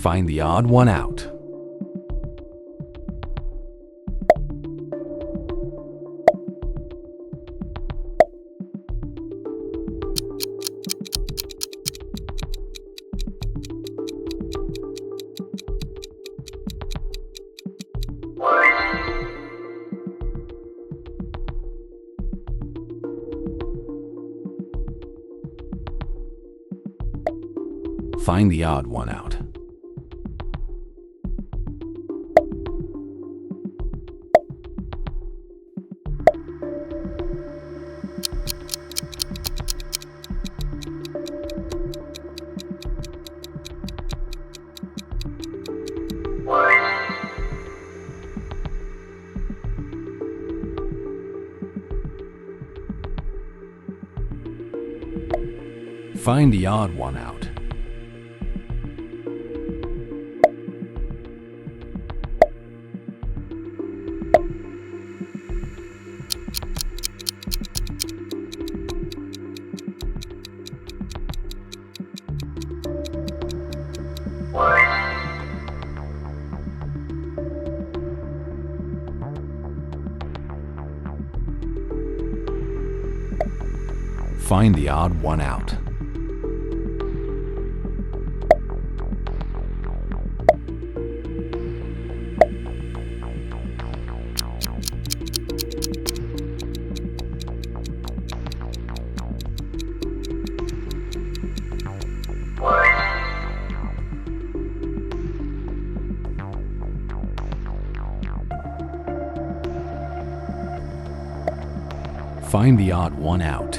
Find the odd one out. Find the odd one out. Find the odd one out. Find the odd one out. Find the odd one out.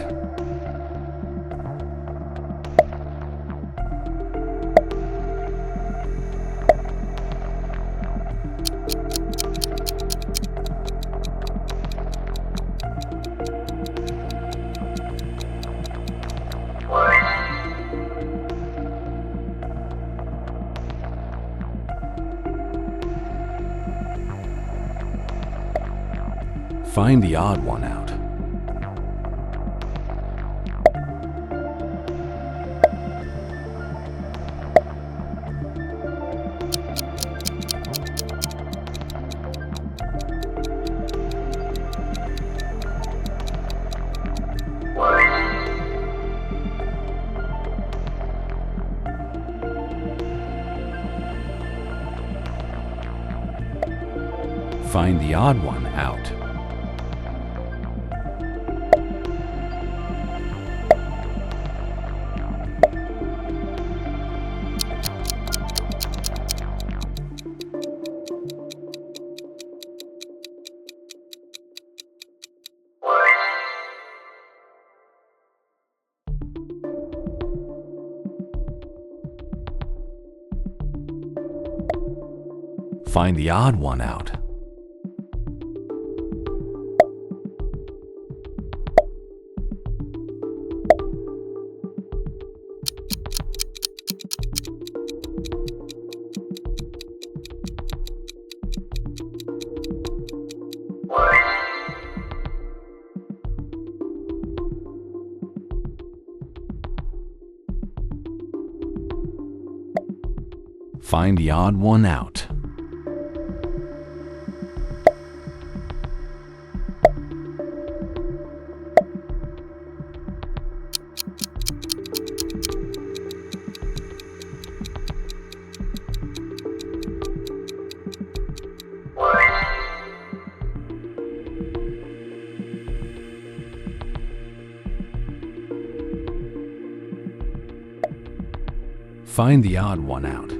Find the odd one out. Find the odd one out. Find the odd one out. Find the odd one out. Find the odd one out.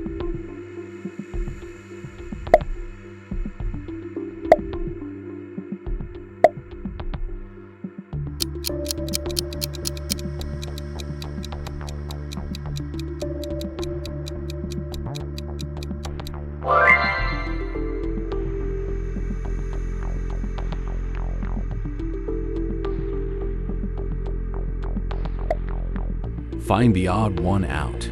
Find the odd one out.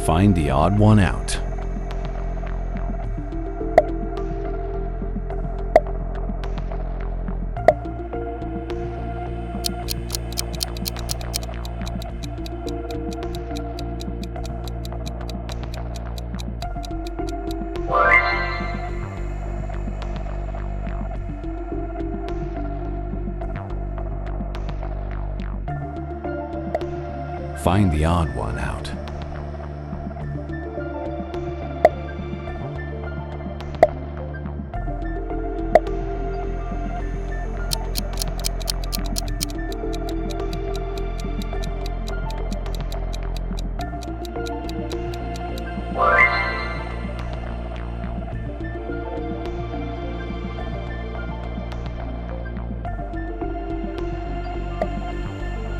Find the odd one out. Find the odd one out.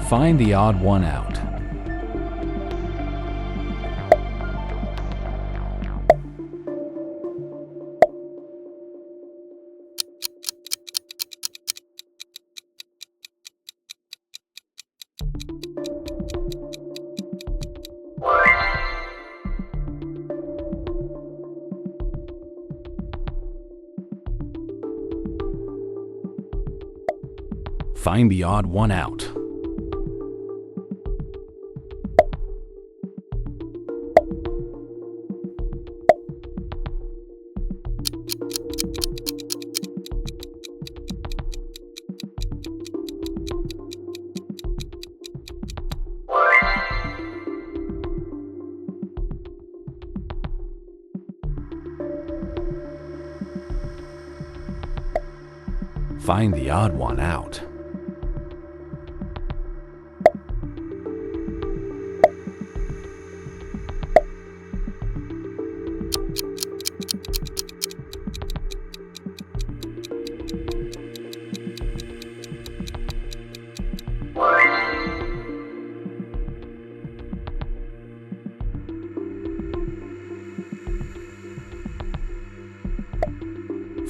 Find the odd one out. Find the odd one out.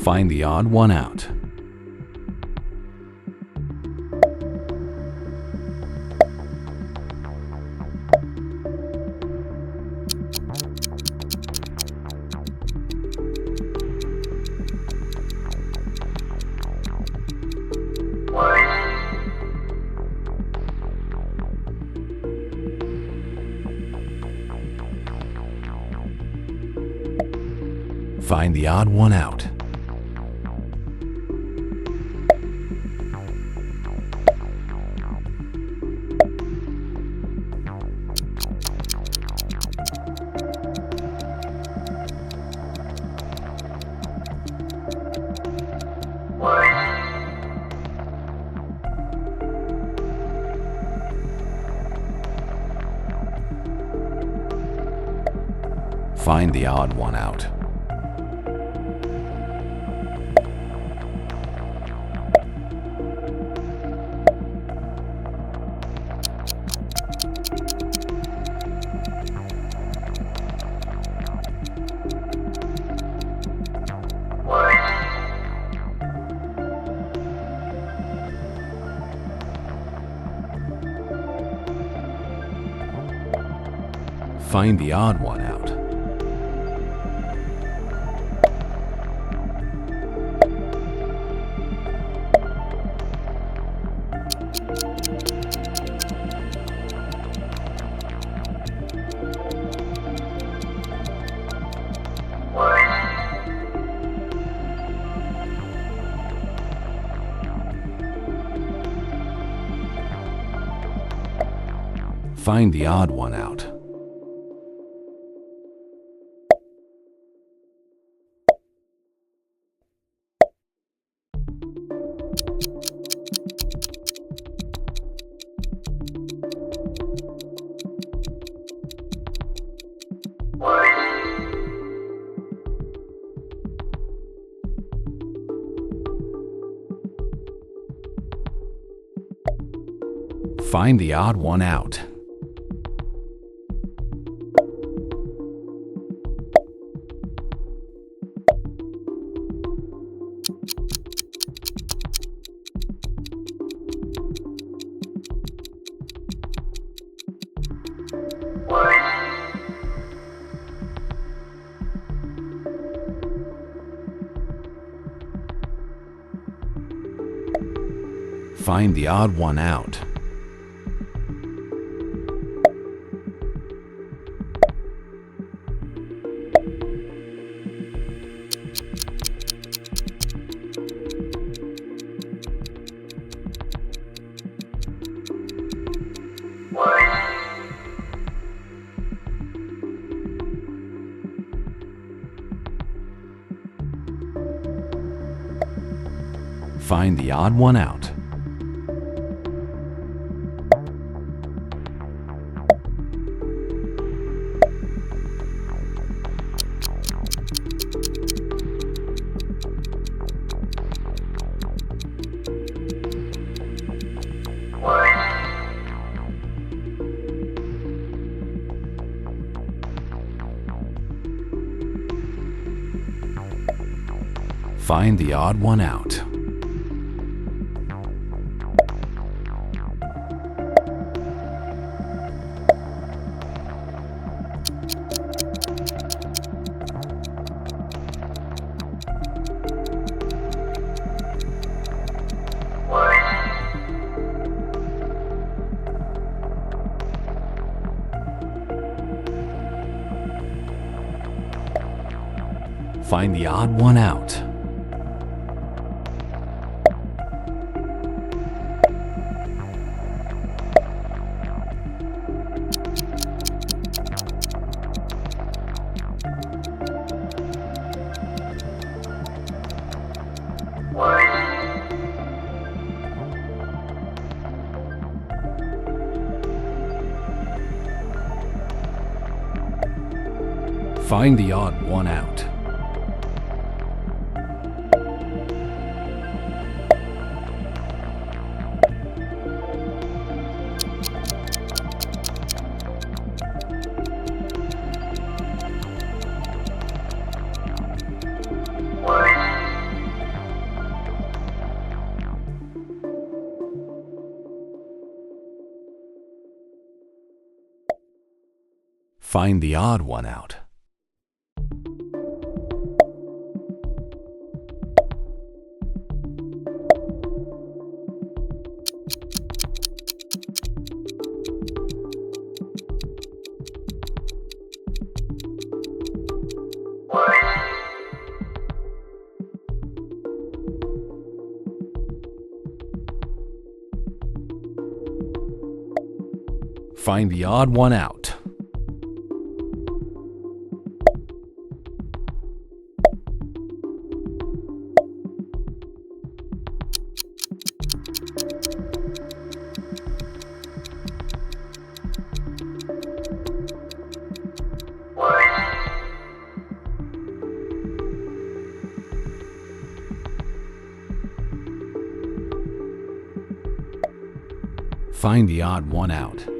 Find the odd one out. Find the odd one out. Find the odd one out. Find the odd one out. Find the odd one out. Find the odd one out. Find the odd one out. Find the odd one out. Find the odd one out. Find the odd one out. Find the odd one out. Find the odd one out. Find the odd one out. Find the odd one out. Find the odd one out.